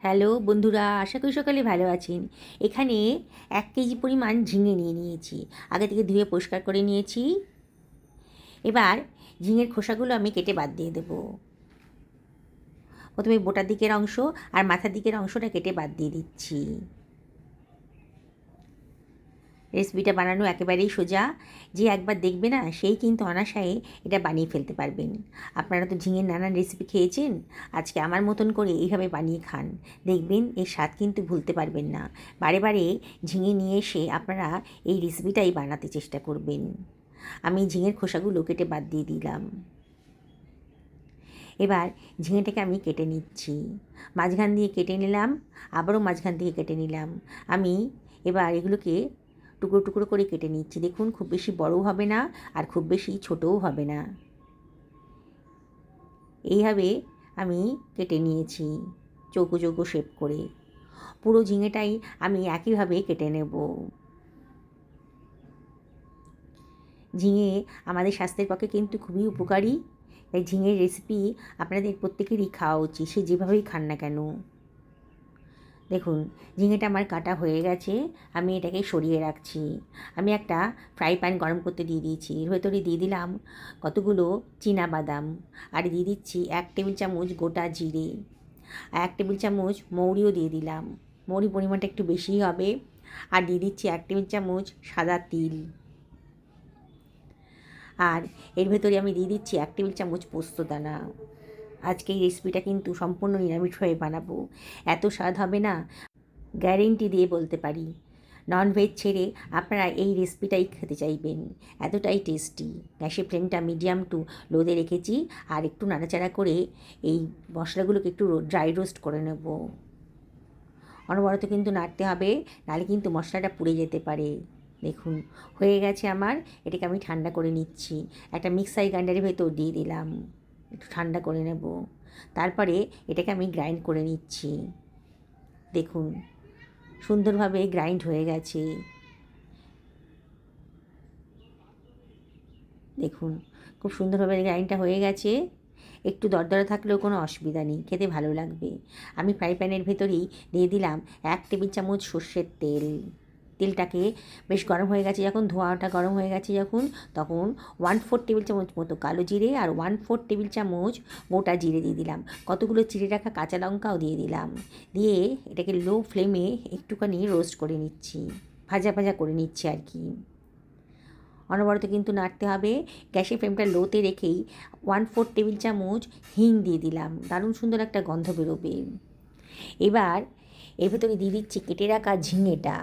Hello বন্ধুরা, আশা করি সকালে ভালো আছেন। এখানে 1 কেজি পরিমাণ ঝিঙে নিয়ে নিয়েছি। আগে থেকে ধুয়ে পরিষ্কার করে নিয়েছি। এবার ঝিঙের খোসাগুলো আমি কেটে বাদ দিয়ে দেবো। প্রথমে বোটার দিকের অংশ আর মাথার দিকের অংশটা কেটে বাদ দিয়ে দিচ্ছি। রেসিপিটা বানানো একেবারেই সোজা। যে একবার দেখবে না, সেই কিন্তু অনায়াসে এটা বানিয়ে ফেলতে পারবেন। আপনারা তো ঝিঙের নানান রেসিপি খেয়েছেন, আজকে আমার মতন করে এইভাবে বানিয়ে খান। দেখবেন এর স্বাদ কিন্তু ভুলতে পারবেন না। বারে বারে ঝিঙে নিয়ে এসে আপনারা এই রেসিপিটাই বানাতে চেষ্টা করবেন। আমি ঝিঙের খোসাগুলো কেটে বাদ দিয়ে দিলাম। এবার ঝিঙেটাকে আমি কেটে নিচ্ছি। মাঝখান দিয়ে কেটে নিলাম, আবারও মাঝখান থেকে কেটে নিলাম। আমি এবার এগুলোকে টুকরো টুকরো করে কেটে নিচ্ছি। দেখুন, খুব বেশি বড়ও হবে না আর খুব বেশি ছোটও হবে না। এইভাবে আমি কেটে নিয়েছি চৌকো চৌকো শেপ করে। পুরো ঝিঙেটাই আমি একইভাবে কেটে নেব। ঝিঙে আমাদের স্বাস্থ্যের পক্ষে কিন্তু খুবই উপকারী। তাই ঝিঙের রেসিপি আপনাদের প্রত্যেকেরই খাওয়া উচিত, সে যেভাবেই খান না কেন। দেখুন, ঝিঙেটা আমার কাটা হয়ে গেছে। আমি এটাকে সরিয়ে রাখছি। আমি একটা ফ্রাই প্যান গরম করতে দিয়ে দিয়েছি। এর ভেতরে দিয়ে দিলাম কতগুলো বাদাম, আর দিয়ে দিচ্ছি 1 টেবিল চামচ গোটা জিরে, আর 1 টেবিল চামচ মৌরিও দিয়ে দিলাম। মৌরি পরিমাণটা একটু বেশিই হবে। আর দিয়ে দিচ্ছি 1 টেবিল চামচ সাদা তিল। আর এর ভেতরে আমি দিয়ে দিচ্ছি 1 টেবিল চামচ পোস্তদানা। আজকে এই রেসিপিটা কিন্তু সম্পূর্ণ নিরামিষভাবে বানাবো। এত স্বাদ হবে না, গ্যারেন্টি দিয়ে বলতে পারি। ননভেজ ছেড়ে আপনারা এই রেসিপিটাই খেতে চাইবেন, এতটাই টেস্টি। গ্যাসের ফ্লেমটা মিডিয়াম টু লোতে রেখেছি। আর একটু নাড়াচাড়া করে এই মশলাগুলোকে একটু ড্রাই রোস্ট করে নেব। অনবরত কিন্তু নাড়তে হবে, নাহলে কিন্তু মশলাটা পুড়ে যেতে পারে। দেখুন, হয়ে গেছে আমার। এটাকে আমি ঠান্ডা করে নিচ্ছি। একটা মিক্সার গ্রাইন্ডারের ভেতর দিয়ে দিলাম, একটু ঠান্ডা করে নেব। তারপরে এটাকে আমি গ্রাইন্ড করে নিচ্ছি। দেখুন, সুন্দরভাবে গ্রাইন্ড হয়ে গেছে। দেখুন, খুব সুন্দরভাবে গ্রাইন্ডটা হয়ে গেছে। একটু দরদরে থাকলেও কোনো অসুবিধা নেই, খেতে ভালো লাগবে। আমি ফ্রাই প্যানের ভেতরেই দিয়ে দিলাম 1 টেবিল চামচ সর্ষের তেল। তেলটাকে বেশ গরম হয়ে গেছে যখন, ধোঁয়াটা গরম হয়ে গেছে যখন, তখন 1/4 টেবিল চামচ মতো কালো জিরে আর 1/4 টেবিল চামচ গোটা জিরে দিয়ে দিলাম। কতগুলো চিড়ে রাখা কাঁচা লঙ্কাও দিয়ে দিলাম। দিয়ে এটাকে লো ফ্লেমে একটুখানি রোস্ট করে নিচ্ছি, ভাজা ভাজা করে নিচ্ছি আর কি। অনবরত কিন্তু নাড়তে হবে। গ্যাসের ফ্লেমটা লোতে রেখেই 1/4 টেবিল চামচ হিং দিয়ে দিলাম। দারুণ সুন্দর একটা গন্ধ বেরোবে। এবার এর ভেতরে দিয়ে দিচ্ছি কেটে রাখা ঝিঙেটা।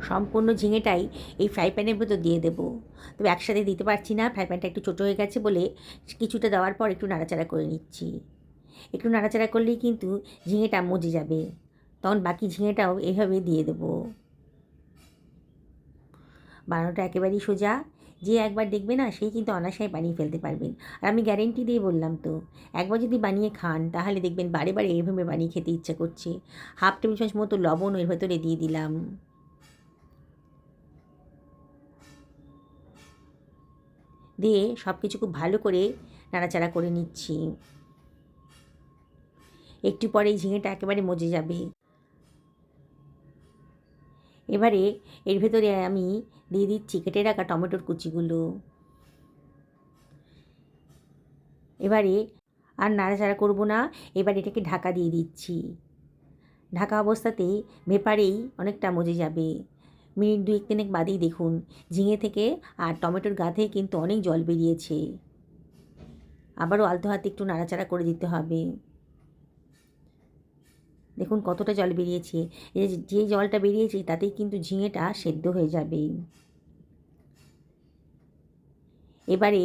সম্পূর্ণ ঝিঙেটাই এই ফ্রাই প্যানের ভেতর দিয়ে দেবো। তবে একসাথে দিতে পারছি না, ফ্রাই প্যানটা একটু ছোটো হয়ে গেছে বলে কিছুটা দেওয়ার পর একটু নাড়াচাড়া করে নিচ্ছি। একটু নাড়াচাড়া করলেই কিন্তু ঝিঙেটা মজে যাবে, তখন বাকি ঝিঙেটাও এইভাবে দিয়ে দেবো। বানানোটা একেবারেই সোজা। যে একবার দেখবে না, সেই কিন্তু অনায়াসে বানিয়ে ফেলতে পারবেন। আর আমি গ্যারেন্টি দিয়ে বললাম তো, একবার যদি বানিয়ে খান তাহলে দেখবেন বারে বারে এইভাবে বানিয়ে খেতে ইচ্ছা করছে। 1/2 টেবিল চামচ মতো লবণ এর ভেতরে দিয়ে দিলাম। দিয়ে সব কিছু খুব ভালো করে নাড়াচাড়া করে নিচ্ছি। একটু পরে ঝিঙেটা একেবারে মজে যাবে। এবারে এর ভেতরে আমি দিয়ে দিচ্ছি কেটে রাখা টমেটোর কুচিগুলো। এবারে আর নাড়াচাড়া করব না, এবার এটাকে ঢাকা দিয়ে দিচ্ছি। ঢাকা অবস্থাতেই ভেপারেই অনেকটা মজে যাবে। মিনিট 2-3 বাদেই দেখুন, ঝিঙে থেকে আর টমেটোর গা থেকে কিন্তু অনেক জল বেরিয়েছে। আবারও আলতো হাতে একটু নাড়াচাড়া করে দিতে হবে। দেখুন কতটা জল বেরিয়েছে। যে জলটা বেরিয়েছে তাতেই কিন্তু ঝিঙেটা সেদ্ধ হয়ে যাবে। এবারে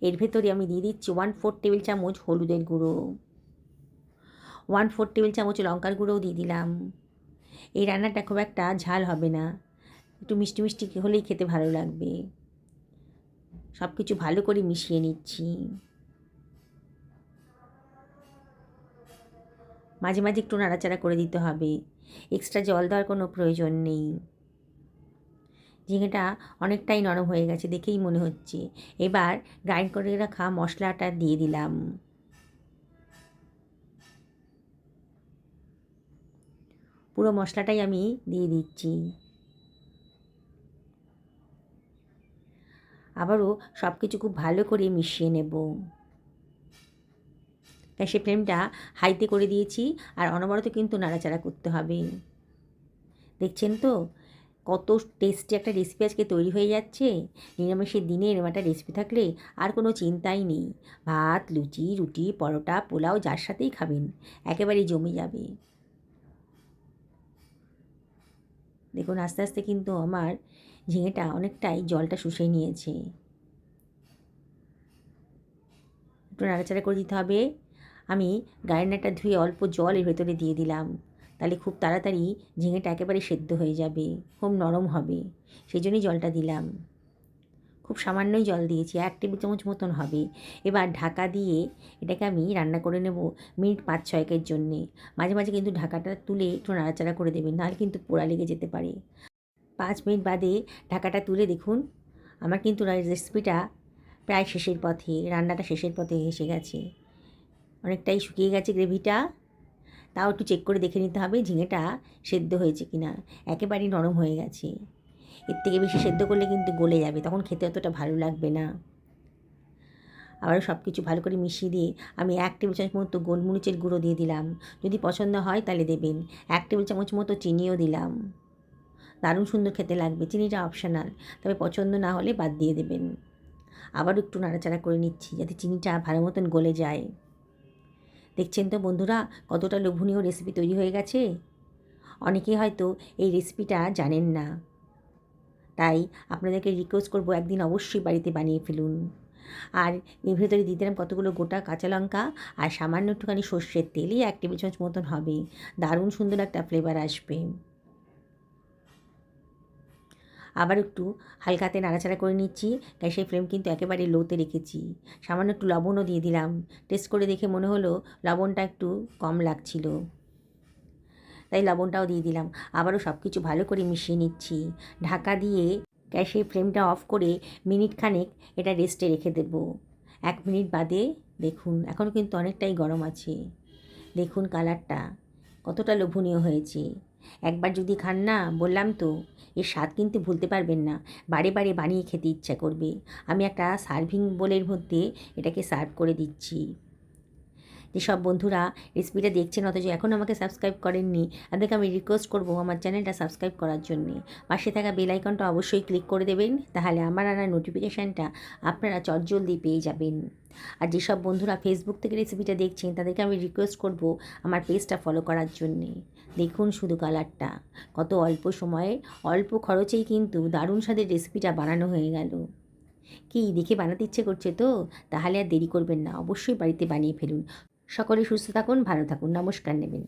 এর ভেতরে আমি দিয়ে দিচ্ছি 1/4 টেবিল চামচ হলুদের গুঁড়ো, 1/4 টেবিল চামচ লঙ্কার গুঁড়োও দিয়ে দিলাম। এই রান্নাটা খুব একটা ঝাল হবে না, একটু মিষ্টি মিষ্টি হলেই খেতে ভালো লাগবে। সব কিছু ভালো করে মিশিয়ে নিচ্ছি। মাঝে মাঝে একটু নাড়াচাড়া করে দিতে হবে। এক্সট্রা জল দেওয়ার কোনো প্রয়োজন নেই। ঝিঙেটা অনেকটাই নরম হয়ে গেছে দেখেই মনে হচ্ছে। এবার গ্রাইন্ড করে রাখা মশলাটা দিয়ে দিলাম। পুরো মশলাটাই আমি দিয়ে দিচ্ছি। আবারও সব কিছু খুব ভালো করে মিশিয়ে নেব। গ্যাসের ফ্লেমটা হাইতে করে দিয়েছি, আর অনবরত কিন্তু নাড়াচাড়া করতে হবে। দেখছেন তো কত টেস্টি একটা রেসিপি আজকে তৈরি হয়ে যাচ্ছে। নিরামিষের দিনে এরকম একটা রেসিপি থাকলে আর কোনো চিন্তাই নেই। ভাত, লুচি, রুটি, পরোটা, পোলাও যার সাথেই খাবেন একেবারেই জমে যাবে। দেখুন আস্তে আস্তে কিন্তু আমার ঝিঙেটা অনেকটাই জলটা শুষে নিয়েছে। একটু নাড়াচাড়া করে দিতে হবে। আমি গ্রাইন্ডারটা ধুয়ে অল্প জল এর ভেতরে দিয়ে দিলাম, তাহলে খুব তাড়াতাড়ি ঝিঙেটা একেবারে সেদ্ধ হয়ে যাবে, খুব নরম হবে, সেই জন্যই জলটা দিলাম। খুব সামান্যই জল দিয়েছি, 1 টেবিল চামচ মতন হবে। এবার ঢাকা দিয়ে এটাকে আমি রান্না করে নেব মিনিট 5-6 জন্যে। মাঝে মাঝে কিন্তু ঢাকাটা তুলে একটু নাড়াচাড়া করে দেবেন, নাহলে কিন্তু পোড়া লেগে যেতে পারে। 5 মিনিট বাদে ঢাকাটা তুলে দেখুন আমার কিন্তু রেসিপিটা প্রায় শেষের পথে, রান্নাটা শেষের পথে এসে গেছে। অনেকটাই শুকিয়ে গেছে গ্রেভিটা। তাও একটু চেক করে দেখে নিতে হবে ঝিঙেটা সেদ্ধ হয়েছে কি না। একেবারেই নরম হয়ে গেছে। এর থেকে বেশি সেদ্ধ করলে কিন্তু গলে যাবে, তখন খেতে অতটা ভালো লাগবে না। আবারও সব কিছু ভালো করে মিশিয়ে দিয়ে আমি 1 টেবিল চামচ মতো গোলমরিচের গুঁড়ো দিয়ে দিলাম। যদি পছন্দ হয় তাহলে দেবেন। 1 টেবিল চামচ মতো চিনিও দিলাম। দারুণ সুন্দর খেতে লাগবে। চিনিটা অপশনাল, তবে পছন্দ না হলে বাদ দিয়ে দেবেন। আবারও একটু নাড়াচাড়া করে নিচ্ছি যাতে চিনিটা ভালো মতন গলে যায়। দেখছেন তো বন্ধুরা কতটা লোভনীয় রেসিপি তৈরি হয়ে গেছে। অনেকেই হয়তো এই রেসিপিটা জানেন না, তাই আপনাদেরকে রিকোয়েস্ট করব একদিন অবশ্যই বাড়িতে বানিয়ে ফেলুন। আর এর ভেতরে দিয়ে দিলাম কতগুলো গোটা কাঁচা লঙ্কা আর সামান্য একটুখানি সর্ষের তেলই 1 টেবিল চামচ মতন হবে। দারুণ সুন্দর একটা ফ্লেভার আসবে। আবার একটু হালকাতে নাড়াচাড়া করে নিচ্ছি। গ্যাসের ফ্লেম কিন্তু একেবারে লোতে রেখেছি। সামান্য একটু লবণও দিয়ে দিলাম। টেস্ট করে দেখে মনে হলো লবণটা একটু কম লাগছিল, তাই লবণটাও দিয়ে দিলাম। আবারও সব কিছু ভালো করে মিশিয়ে নিচ্ছি। ঢাকা দিয়ে গ্যাসের ফ্লেমটা অফ করে মিনিট খানেক এটা রেস্টে রেখে দেবো। 1 মিনিট বাদে দেখুন এখনও কিন্তু অনেকটাই গরম আছে। দেখুন কালারটা কতটা লোভনীয় হয়েছে। একবার যদি খান না, বললাম তো এর স্বাদ কিন্তু ভুলতে পারবেন না। বারে বারে বানিয়ে খেতে ইচ্ছা করবে। আমি একটা সার্ভিং বোলের মধ্যে এটাকে সার্ভ করে দিচ্ছি। যেসব বন্ধুরা রেসিপিটা দেখছেন অথচ এখনও আমাকে সাবস্ক্রাইব করেননি, তাদেরকে আমি রিকোয়েস্ট করব আমার চ্যানেলটা সাবস্ক্রাইব করার জন্যে। পাশে থাকা বেল আইকনটা অবশ্যই ক্লিক করে দেবেন, তাহলে আমার আনার নোটিফিকেশানটা আপনারা চটজলদি পেয়ে যাবেন। আর যেসব বন্ধুরা ফেসবুক থেকে রেসিপিটা দেখছেন তাদেরকে আমি রিকোয়েস্ট করব আমার পেজটা ফলো করার জন্যে। দেখুন শুধু কালারটা, কত অল্প সময়ে অল্প খরচেই কিন্তু দারুণ স্বাদের রেসিপিটা বানানো হয়ে গেল। কি দেখে বানাতে ইচ্ছে করছে তো? তাহলে আর দেরি করবেন না, অবশ্যই বাড়িতে বানিয়ে ফেলুন। সকলে সুস্থ থাকুন, ভালো থাকুন, নমস্কার নেবেন।